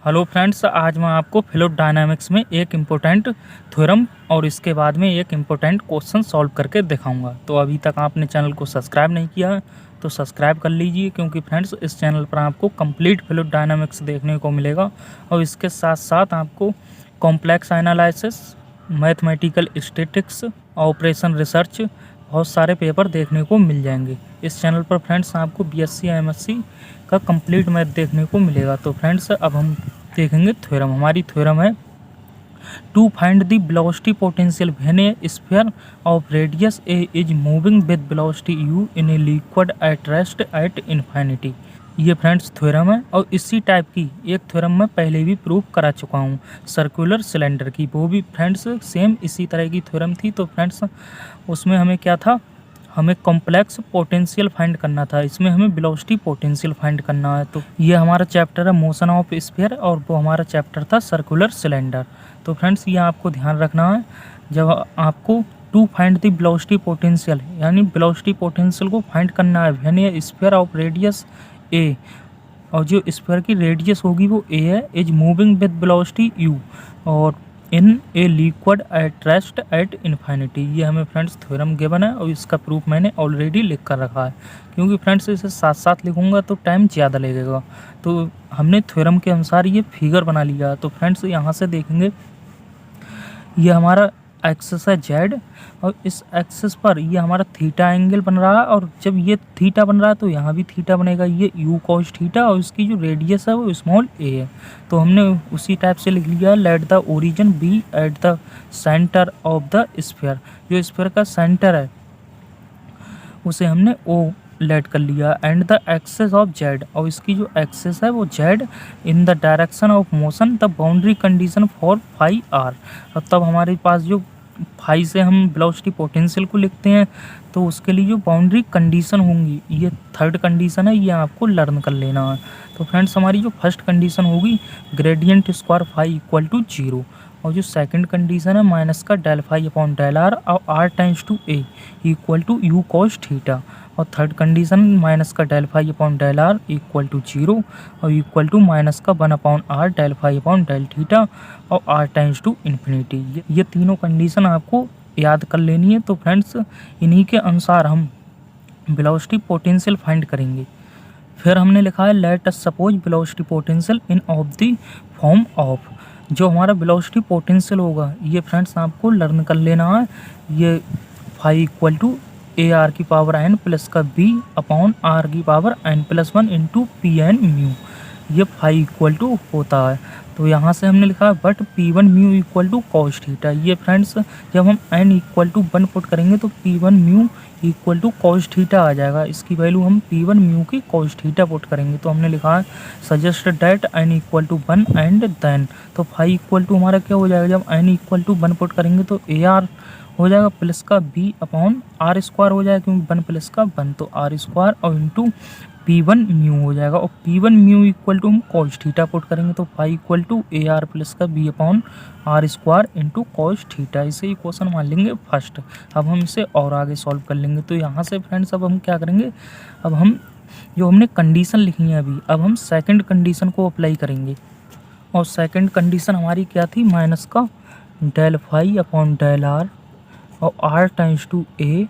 Hello friends, आज मैं आपको फ्लूइड डायनामिक्स में एक इम्पोर्टेंट थ्योरम और इसके बाद में एक इम्पोर्टेंट क्वेश्चन सॉल्व करके दिखाऊंगा। तो अभी तक आपने चैनल को सब्सक्राइब नहीं किया है तो सब्सक्राइब कर लीजिए, क्योंकि फ्रेंड्स इस चैनल पर आपको कंप्लीट फ्लूइड डायनामिक्स देखने को मिलेगा और इसके साथ साथ आपको complex analysis, mathematical statistics, operation research बहुत सारे पेपर देखने को मिल जाएंगे। इस चैनल पर फ्रेंड्स आपको बीएससी एमएससी का कंप्लीट मैथ देखने को मिलेगा। तो फ्रेंड्स अब हम देखेंगे थ्योरम। हमारी थ्योरम है to find the velocity potential when a sphere of radius A is moving with velocity U in a liquid at rest at infinity. ये फ्रेंड्स थ्योरम है और इसी टाइप की एक थ्योरम मैं पहले भी प्रूव करा चुका हूँ सर्कुलर सिलेंडर की। वो भी फ्रेंड्स सेम इसी तरह की थ्योरम थी। तो फ्रेंड्स उसमें हमें क्या था, हमें कॉम्प्लेक्स पोटेंशियल फाइंड करना था, इसमें हमें वेलोसिटी पोटेंशियल फाइंड करना है। तो ये हमारा चैप्टर है मोशन ऑफ स्फीयर और वो हमारा चैप्टर था सर्कुलर सिलेंडर। तो फ्रेंड्स ये आपको ध्यान रखना है, जब आपको to find the velocity potential यानी वेलोसिटी पोटेंशियल को फाइंड करना है when a sphere of radius A, और जो स्फीयर की रेडियस होगी वो ए है, is moving with velocity U और in a liquid at rest at infinity. ये हमें फ्रेंड्स थ्योरम गिवन है और इसका प्रूफ मैंने ऑलरेडी लिख कर रखा है, क्योंकि फ्रेंड्स इसे साथ साथ लिखूंगा तो टाइम ज़्यादा लगेगा। तो हमने थ्योरम के अनुसार ये फिगर बना लिया। तो फ्रेंड्स यहाँ से देखेंगे ये हमारा एक्सिस है जेड और इस एक्सिस पर ये हमारा थीटा एंगल बन रहा है, और जब ये थीटा बन रहा है तो यहाँ भी थीटा बनेगा, ये यू कॉस थीटा, और इसकी जो रेडियस है वो स्मॉल ए है। तो हमने उसी टाइप से लिख लिया let the origin be at the centre of the sphere. जो स्फीयर का सेंटर है उसे हमने ओ लेट कर लिया and the axis of Z, और इसकी जो एक्सेस है वो Z in the direction of motion the boundary condition for phi R. और तब हमारे पास जो फाई से हम वेलोसिटी पोटेंशियल को लिखते हैं तो उसके लिए जो बाउंड्री कंडीशन होंगी, ये थर्ड कंडीशन है, ये आपको लर्न कर लेना है। तो फ्रेंड्स हमारी जो फर्स्ट कंडीशन होगी gradient square phi equal to 0, और जो सेकंड कंडीशन है माइनस का del phi upon del R और R times to A equal to U cos theta, और थर्ड कंडीशन माइनस का del phi upon del R equal to 0 और equal to minus का 1 upon R del phi upon del theta और R times to infinity. ये तीनों condition आपको याद कर लेनी है। तो फ्रेंड्स इन्हीं के अनुसार हम वेलोसिटी पोटेंशियल फाइंड करेंगे। फिर हमने लिखा है let us suppose velocity potential in of the form of, जो हमारा वेलोसिटी पोटेंशियल होगा ये फ्रेंड्स आपको लर्न कर लेना है, ये phi equal to A R की पावर एन प्लस का बी अपॉन आर की power N plus 1 into P N mu, ये फाई इक्वल टू होता है। तो यहाँ से हमने लिखा है but P1 mu equal to cos theta. ये फ्रेंड्स जब हम n इक्वल टू 1 पुट करेंगे तो P1 mu equal to cos theta आ जाएगा, इसकी वैल्यू हम P1 म्यू की कॉस थीटा पुट करेंगे। तो हमने लिखा है suggest that n equal to 1 and then, तो फाई इक्वल टू हमारा क्या हो जाएगा, जब n इक्वल टू 1 पुट करेंगे तो ए आर हो जाएगा प्लस का b अपॉन आर स्क्वायर हो जाएगा, क्योंकि 1 प्लस का 1 तो आर स्क्वायर और इंटू P1 म्यू हो जाएगा, और P1 म्यू इक्वल टू हम कॉस थीटा पुट करेंगे तो phi equal to A R plus का B upon R square into cos theta. इसे इक्वेशन मान लेंगे फर्स्ट। अब हम इसे और आगे सॉल्व कर लेंगे। तो यहाँ से फ्रेंड्स अब हम क्या करेंगे, अब हम जो हमने कंडीशन लिखी है अभी, अब हम सेकंड कंडीशन को अप्लाई करेंगे। और सेकंड कंडीशन हमारी क्या थी, माइनस का del phi upon del R और R times to A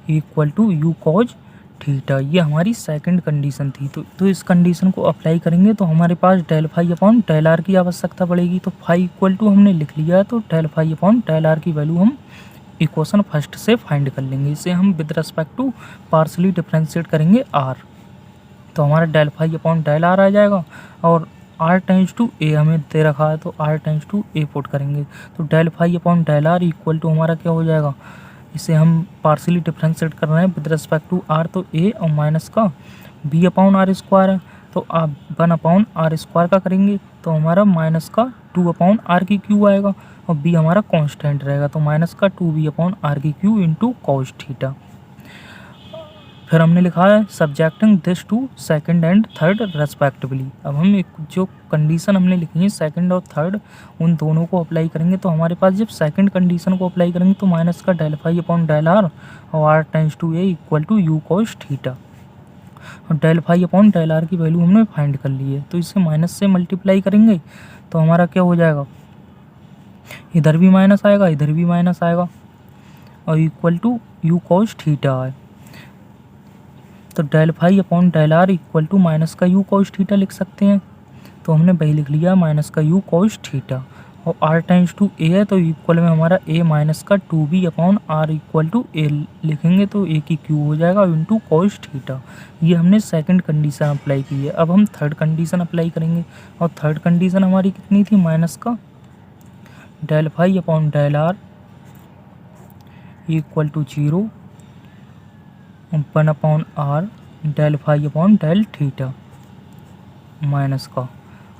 equal to U cos theta, ये हमारी सेकंड कंडीशन थी। तो इस कंडीशन को अप्लाई करेंगे तो हमारे पास del phi upon del R की आवश्यकता पड़ेगी। तो फाई इक्वल टू हमने लिख लिया, तो del phi upon del R की वैल्यू हम इक्वेशन फर्स्ट से फाइंड कर लेंगे। इसे हम with respect to partially differentiate करेंगे आर, तो हमारा del phi upon del R आ जाएगा, और आर टाइम्स टू ए हमें दे रखा है तो R times to A put करेंगे। तो del phi upon del R equal to हमारा क्या हो जाएगा, इसे हम पार्शली डिफरेंशिएट कर रहे हैं विद रिस्पेक्ट टू आर, तो ए और माइनस का बी अपॉन आर स्क्वायर है, तो आप 1 अपॉन आर स्क्वायर का करेंगे तो हमारा माइनस का 2 अपॉन आर की क्यू आएगा, और बी हमारा कांस्टेंट रहेगा, तो माइनस का 2b अपॉन आर की क्यू इंटू कॉस थीटा। फिर हमने लिखा है subjecting this to second and third respectively. अब हम एक जो कंडीशन हमने लिखी है सेकंड और थर्ड, उन दोनों को अप्लाई करेंगे। तो हमारे पास जब सेकंड कंडीशन को अप्लाई करेंगे तो माइनस का del phi upon del R और R times to A equal to U cos theta. और del phi upon del R की वैल्यू हमने फाइंड कर ली है। तो इसे माइनस से मल्टीप्लाई करेंगे तो हमारा क्या हो जाएगा, इधर भी माइनस आएगा, इधर भी माइनस आएगा, और equal to U cos theta है। तो del phi upon del R equal to minus का यू कॉस थीटा लिख सकते हैं। तो हमने वही लिख लिया माइनस का यू कॉस थीटा, और आर टाइम्स टू ए है तो इक्वल में हमारा ए माइनस का 2b upon R equal to A लिखेंगे तो ए की क्यू हो जाएगा इंटू कॉस थीटा। ये हमने सेकंड कंडीशन अप्लाई की है। अब हम थर्ड कंडीशन अप्लाई करेंगे, और थर्ड कंडीशन हमारी कितनी थी, माइनस का del phi upon del R equal to 0 1 upon R del phi upon del theta minus का,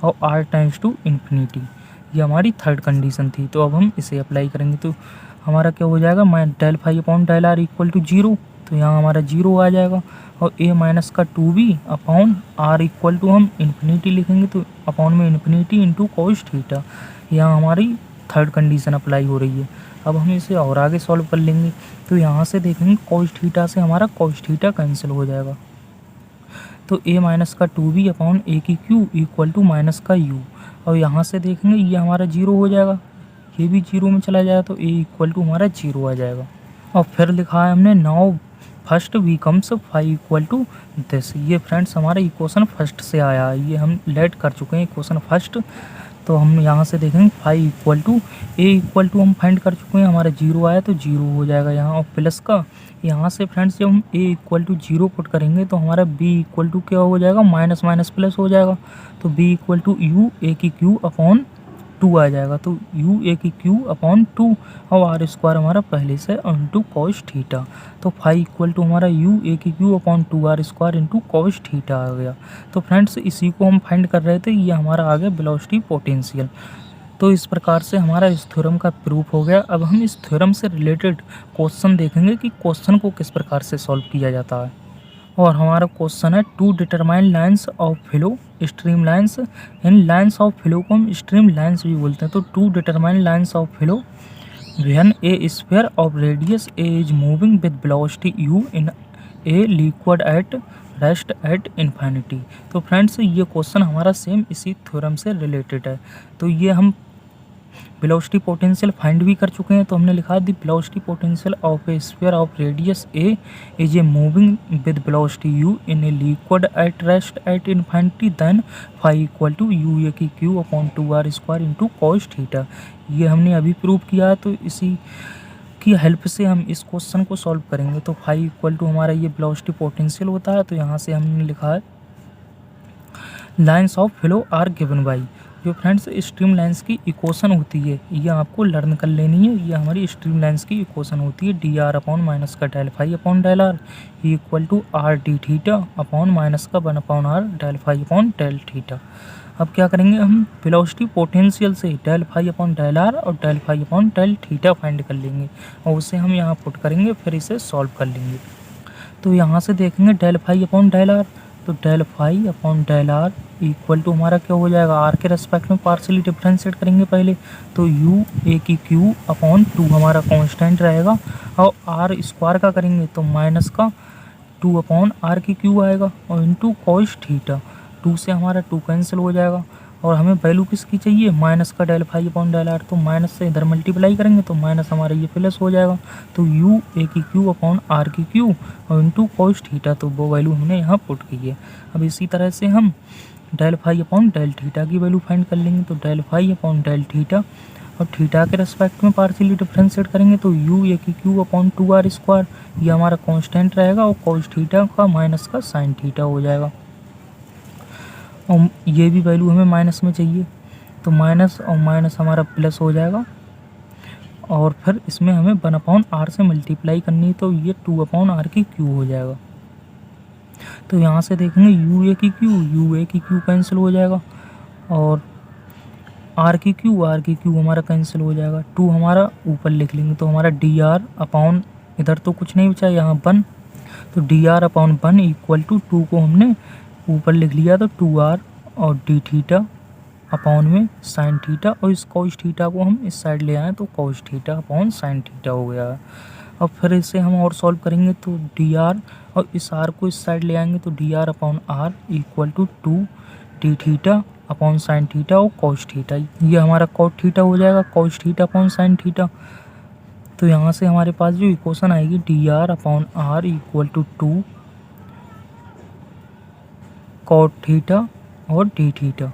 और आर टाइम्स टू इन्फिनिटी। ये हमारी थर्ड कंडीशन थी। तो अब हम इसे अप्लाई करेंगे तो हमारा क्या हो जाएगा, del phi upon del R equal to 0, तो यहाँ हमारा 0 आ जाएगा, और ए माइनस का 2b upon R equal to हम इन्फिनिटी लिखेंगे तो अपॉन में इन्फिनिटी इंटू कॉस थीटा। यहाँ हमारी थर्ड कंडीशन अप्लाई हो रही है। अब हम इसे और आगे सॉल्व कर लेंगे। तो यहाँ से देखेंगे कॉस थीटा से हमारा कॉस थीटा कैंसिल हो जाएगा, तो ए माइनस का 2b अपॉन ए की क्यू इक्वल टू माइनस का यू, और यहाँ से देखेंगे ये हमारा 0 हो जाएगा, ये भी 0 में चला जाएगा, तो ए इक्वल टू हमारा 0 आ जाएगा। और फिर लिखा है हमने now first becomes phi equal to this. ये फ्रेंड्स हमारा इक्वेशन फर्स्ट से आया है, ये हम लेट कर चुके हैं इक्वेशन फर्स्ट। तो हम यहाँ से देखेंगे phi equal to A equal to हम फाइंड कर चुके हैं, हमारा 0 आया तो 0 हो जाएगा यहाँ, और प्लस का यहाँ से फ्रेंड्स जब हम ए इक्वल टू 0 पुट करेंगे तो हमारा बी इक्वल टू क्या हो जाएगा, माइनस माइनस प्लस हो जाएगा, तो B equal to U A की क्यू अपॉन 2 आ जाएगा, तो यू ए की क्यू अपॉन 2, और आर स्क्वायर हमारा पहले से इंटू कॉस थीटा। तो फाई इक्वल टू हमारा यू ए की cube upon 2 R square into cos theta आ गया। तो फ्रेंड्स इसी को हम फाइंड कर रहे थे, ये हमारा आ गया वेलोसिटी पोटेंशियल। तो इस प्रकार से हमारा इस थ्योरम का प्रूफ हो गया। अब हम इस थ्योरम से रिलेटेड क्वेश्चन देखेंगे कि क्वेश्चन को किस प्रकार से सॉल्व किया जाता है। और हमारा क्वेश्चन है to determine lines of flow stream lines. इन लाइन्स ऑफ फ्लो को हम स्ट्रीम लाइन्स भी बोलते हैं। तो to determine lines of flow when a sphere of radius A is moving with velocity u in a liquid at rest at infinity. तो friends ये question हमारा सेम इसी थ्योरम से रिलेटेड है। तो ये हम वेलोसिटी पोटेंशियल फाइंड भी कर चुके हैं। तो हमने लिखा the velocity potential of a sphere of radius A is a moving with velocity u in a liquid at rest at infinity then phi equal to U A की cube upon 2r square into cos theta. ये हमने अभी prove किया है, तो इसी की help से हम इस क्वेश्चन को सॉल्व करेंगे। तो फाई इक्वल टू हमारा ये वेलोसिटी पोटेंशियल होता है। तो यहाँ से हमने लिखा है lines of flow are given by, जो फ्रेंड्स स्ट्रीम लाइन्स की इक्वेशन होती है, ये आपको लर्न कर लेनी है। ये हमारी स्ट्रीम लाइन्स की इक्वेशन होती है डी आर अपॉन माइनस का del phi upon del R equal to R D theta upon minus का 1 upon R del phi upon del theta. अब क्या करेंगे हम वेलोसिटी पोटेंशियल से del phi upon del R और del phi upon del theta find कर लेंगे, और उसे हम यहाँ पुट करेंगे, फिर इसे सॉल्व कर लेंगे। तो यहाँ से देखेंगे del phi upon del R, तो del phi upon del R equal to हमारा क्या हो जाएगा, आर के रेस्पेक्ट में पार्शियली डिफरेंशिएट करेंगे पहले, तो यू ए की क्यू अपॉन 2 हमारा कांस्टेंट रहेगा, और आर स्क्वायर का करेंगे तो माइनस का 2 अपॉन आर की क्यू आएगा, और इंटू कॉस थीटा। 2 से हमारा 2 कैंसिल हो जाएगा, और हमें वैल्यू किसकी चाहिए, माइनस का del phi upon del R, तो माइनस से इधर मल्टीप्लाई करेंगे तो माइनस हमारा ये प्लस हो जाएगा, तो यू ए की क्यू अपॉन आर की क्यू और इंटू कॉस थीटा। तो वो वैल्यू हमने यहाँ पुट की है। अब इसी तरह से हम del phi upon del theta की वैल्यू फाइंड कर लेंगे। तो del phi upon del theta, और थीटा के रेस्पेक्ट में पार्शियली डिफरेंशिएट करेंगे तो यू ए की क्यू अपॉन 2r स्क्वायर, ये हमारा कांस्टेंट रहेगा, और कॉस थीटा का माइनस का साइन थीटा हो जाएगा, और ये भी वैल्यू हमें माइनस में चाहिए, तो माइनस और माइनस हमारा प्लस हो जाएगा, और फिर इसमें हमें 1 अपॉन आर से मल्टीप्लाई करनी है, तो ये 2 अपॉन आर की क्यू हो जाएगा। तो यहाँ से देखेंगे यू ए की क्यू कैंसिल हो जाएगा, और आर की क्यू हमारा कैंसिल हो जाएगा। 2 हमारा ऊपर लिख लेंगे, तो हमारा डी आर अपॉन, इधर तो कुछ नहीं बचा, यहाँ 1, तो D R upon 1 equal to 2 को हमने ऊपर लिख लिया, तो 2r और डी थीटा अपॉन में साइन थीटा, और इस कॉस थीटा को हम इस साइड ले आए तो cos theta upon sine theta हो गया। और फिर इसे हम और सॉल्व करेंगे तो डी आर और इस आर को इस साइड ले आएंगे तो D R upon R equal to 2 D theta upon sine theta और कॉस थीटा। ये हमारा कॉट थीटा हो जाएगा, cos theta upon sine theta. तो यहाँ से हमारे पास जो इक्वेशन आएगी D R upon R equal to 2 cot theta और डी थीटा।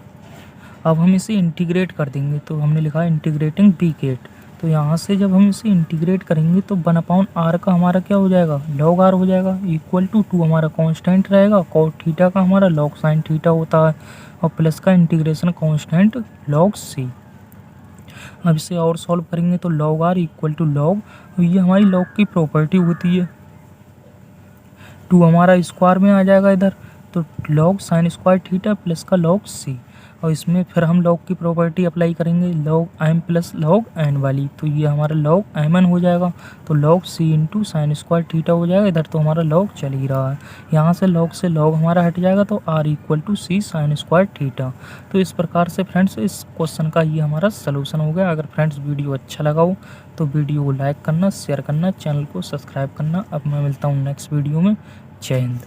अब हम इसे इंटीग्रेट कर देंगे तो हमने लिखा है इंटीग्रेटिंग बी केट। तो यहाँ से जब हम इसे इंटीग्रेट करेंगे तो 1/r का हमारा क्या हो जाएगा, log r हो जाएगा इक्वल टू 2 हमारा कांस्टेंट रहेगा, कॉट थीटा का हमारा log साइन थीटा होता है और प्लस का इंटीग्रेशन कांस्टेंट log c। अब इसे और सॉल्व करेंगे तो log r equal to log, ये हमारी log की प्रॉपर्टी होती है। 2 हमारा स्क्वायर में आ जाएगा इधर, तो log sign square theta plus का log c। और इसमें फिर हम log की प्रॉपर्टी अप्लाई करेंगे log m plus log n वाली, तो ये हमारा log mn हो जाएगा। तो log c into sine square theta हो जाएगा, इधर तो हमारा log चल ही रहा है। यहाँ से log हमारा हट जाएगा तो r equal to c sine square theta. तो इस प्रकार से फ्रेंड्स इस क्वेश्चन का ये हमारा सलूशन हो गया। अगर फ्रेंड्स वीडियो अच्छा लगा हो तो वीडियो को लाइक करना, शेयर करना, चैनल को सब्सक्राइब करना। अब मैं मिलता हूँ नेक्स्ट वीडियो में। जय हिंद।